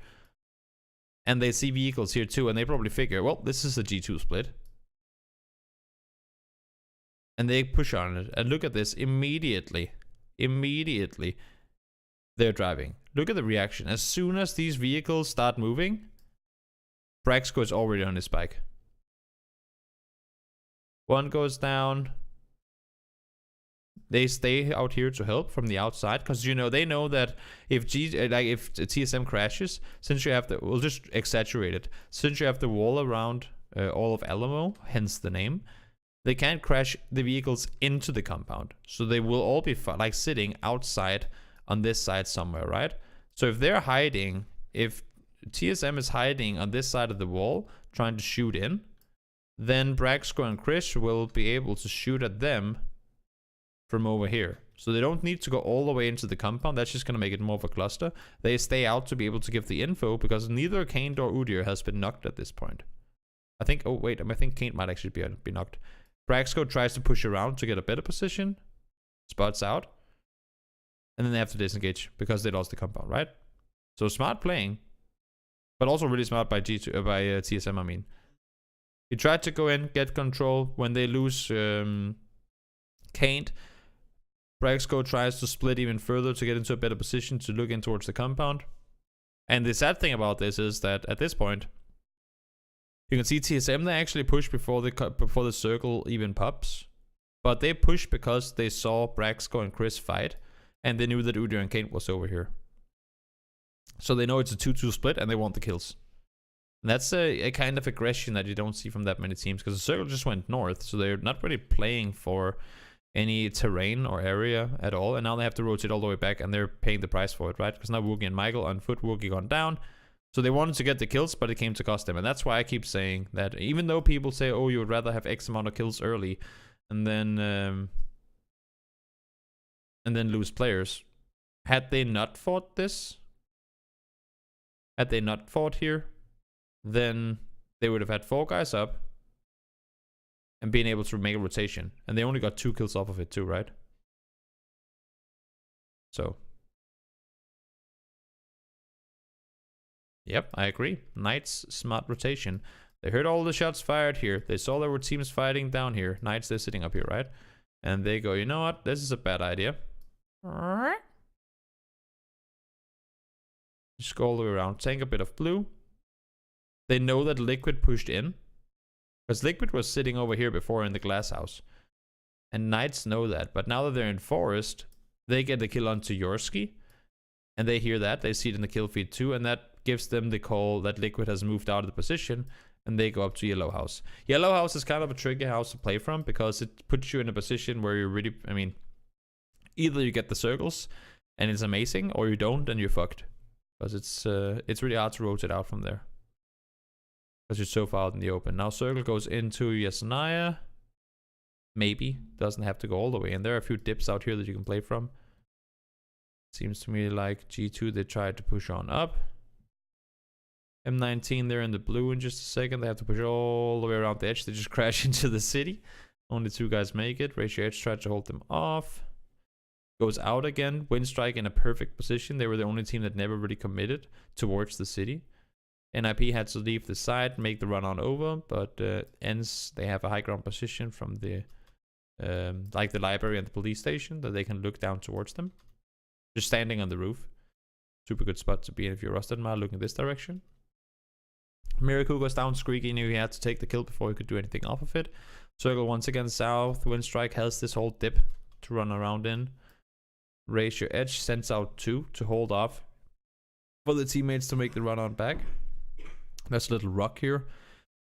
And they see vehicles here too, and they probably figure, well, this is a G2 split. And they push on it. And look at this, immediately, they're driving. Look at the reaction. As soon as these vehicles start moving, Braxco is already on his bike. One goes down. They stay out here to help from the outside because they know that if TSM crashes, since you have the, we'll just exaggerate it, since you have the wall around all of Alamo, hence the name, they can't crash the vehicles into the compound, so they will all be sitting outside on this side somewhere, right? So if they're hiding, if TSM is hiding on this side of the wall trying to shoot in, then Braxco and Chris will be able to shoot at them from over here. So they don't need to go all the way into the compound. That's just going to make it more of a cluster. They stay out to be able to give the info because neither Kane nor Udyr has been knocked at this point. I think, oh wait, I think Kane might actually be knocked. Braxco tries to push around to get a better position. Spots out. And then they have to disengage because they lost the compound, right? So smart playing. But also really smart by TSM, I mean. He tried to go in, get control. When they lose Kane, Braxco tries to split even further to get into a better position to look in towards the compound. And the sad thing about this is that at this point, you can see TSM, they actually push before the circle even pops. But they pushed because they saw Braxco and Chris fight, and they knew that Udyr and Kane was over here. So they know it's a 2-2 split, and they want the kills. And that's a kind of aggression that you don't see from that many teams, because the circle just went north, so they're not really playing for any terrain or area at all, and now they have to rotate all the way back, and they're paying the price for it, right? Because now Woogie and Michael on foot, Woogie gone down. So they wanted to get the kills, but it came to cost them. And that's why I keep saying that even though people say, oh, you would rather have X amount of kills early and then lose players. Had they not fought this, had they not fought here, then they would have had 4 guys up and been able to make a rotation. And they only got 2 kills off of it too, right? So. Yep, I agree. Knights, smart rotation. They heard all the shots fired here. They saw there were teams fighting down here. Knights, they're sitting up here, right? And they go, you know what? This is a bad idea. Just go all the way around. Tank a bit of blue. They know that Liquid pushed in. Because Liquid was sitting over here before in the glass house. And Knights know that. But now that they're in forest, they get the kill onto Yorski. And they hear that. They see it in the kill feed too. And that gives them the call that Liquid has moved out of the position. And they go up to Yellow House. Yellow House is kind of a tricky house to play from. Because it puts you in a position where you're really... I mean... Either you get the circles. And it's amazing. Or you don't and you're fucked. Because it's really hard to rotate out from there. Because you're so far out in the open. Now circle goes into Yasnaya. Maybe. Doesn't have to go all the way. And there are a few dips out here that you can play from. Seems to me like G2 they tried to push on up. M19 they're in the blue in just a second. They have to push all the way around the edge. They just crash into the city. Only 2 guys make it. Ratio Edge tried to hold them off. Goes out again. Windstrike in a perfect position. They were the only team that never really committed towards the city. NIP had to leave the side, make the run on over, but ends they have a high ground position from the like the library and the police station that they can look down towards them. Just standing on the roof. Super good spot to be in if you're Rustedmar looking this direction. Miracle goes down, Screaky knew he had to take the kill before he could do anything off of it. Circle once again south. Windstrike has this whole dip to run around in. Ratio Edge sends out 2 to hold off for the teammates to make the run on back. There's a little rock here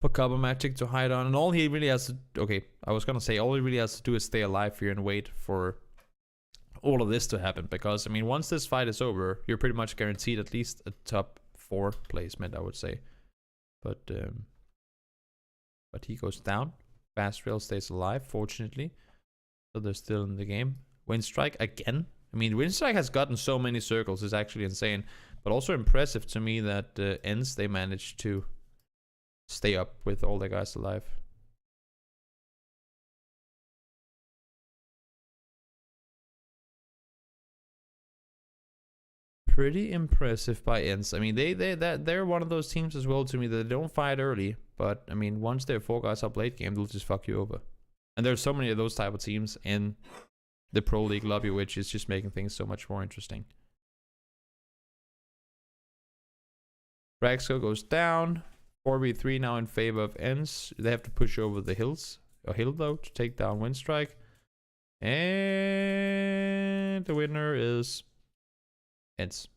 for Copper Magic to hide on. And all he really has to... Okay, I was gonna say all he really has to do is stay alive here and wait for all of this to happen. Because, I mean, once this fight is over, you're pretty much guaranteed at least a top 4 placement, I would say. But he goes down. Fast Rail stays alive, fortunately. So they're still in the game. Windstrike again. I mean, Windstrike has gotten so many circles. It's actually insane. But also impressive to me that Ends, they managed to stay up with all their guys alive. Pretty impressive by Ends. I mean, they're one of those teams as well to me that they don't fight early. But, I mean, once they're 4 guys up late game, they'll just fuck you over. And there's so many of those type of teams in the Pro League lobby, which is just making things so much more interesting. Braxco goes down. 4v3 now in favor of Ends. They have to push over the hills. A hill, though, to take down Windstrike. And the winner is Ends.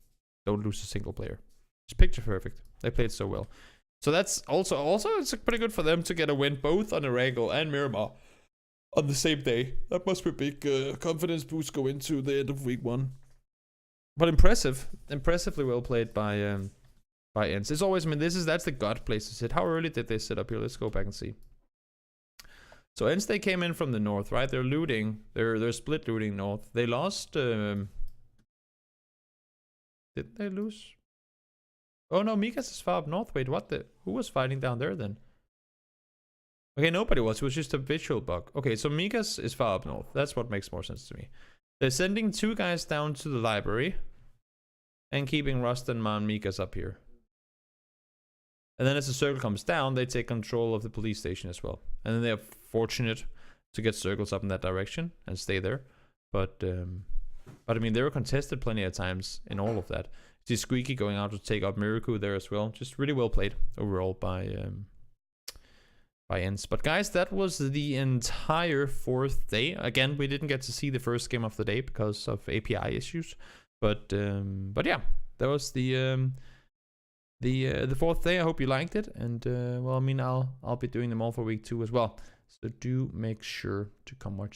Don't lose a single player. It's picture perfect. They played so well. So that's also it's pretty good for them to get a win both on Erangel and Miramar on the same day. That must be a big confidence boost go into the end of week 1. But impressively well played by Ends. It's always, I mean, that's the gut place to sit. How early did they sit up here? Let's go back and see. So Ends, they came in from the north, right? They're looting. They're split looting north. They lost. Did they lose? Oh no, Mikas is far up north. Wait, what the? Who was fighting down there then? Okay, nobody was. It was just a visual bug. Okay, so Mikas is far up north. That's what makes more sense to me. They're sending 2 guys down to the library and keeping Rust and Man Mikas up here. And then as the circle comes down, they take control of the police station as well. And then they are fortunate to get circles up in that direction and stay there. But I mean, they were contested plenty of times in all of that. See Squeaky going out to take out Miraku there as well. Just really well played overall by Ents. But guys, that was the entire 4th day. Again, we didn't get to see the first game of the day because of API issues. But yeah, that was the 4th day. I hope you liked it. And well, I mean, I'll be doing them all for week 2 as well. So do make sure to come watch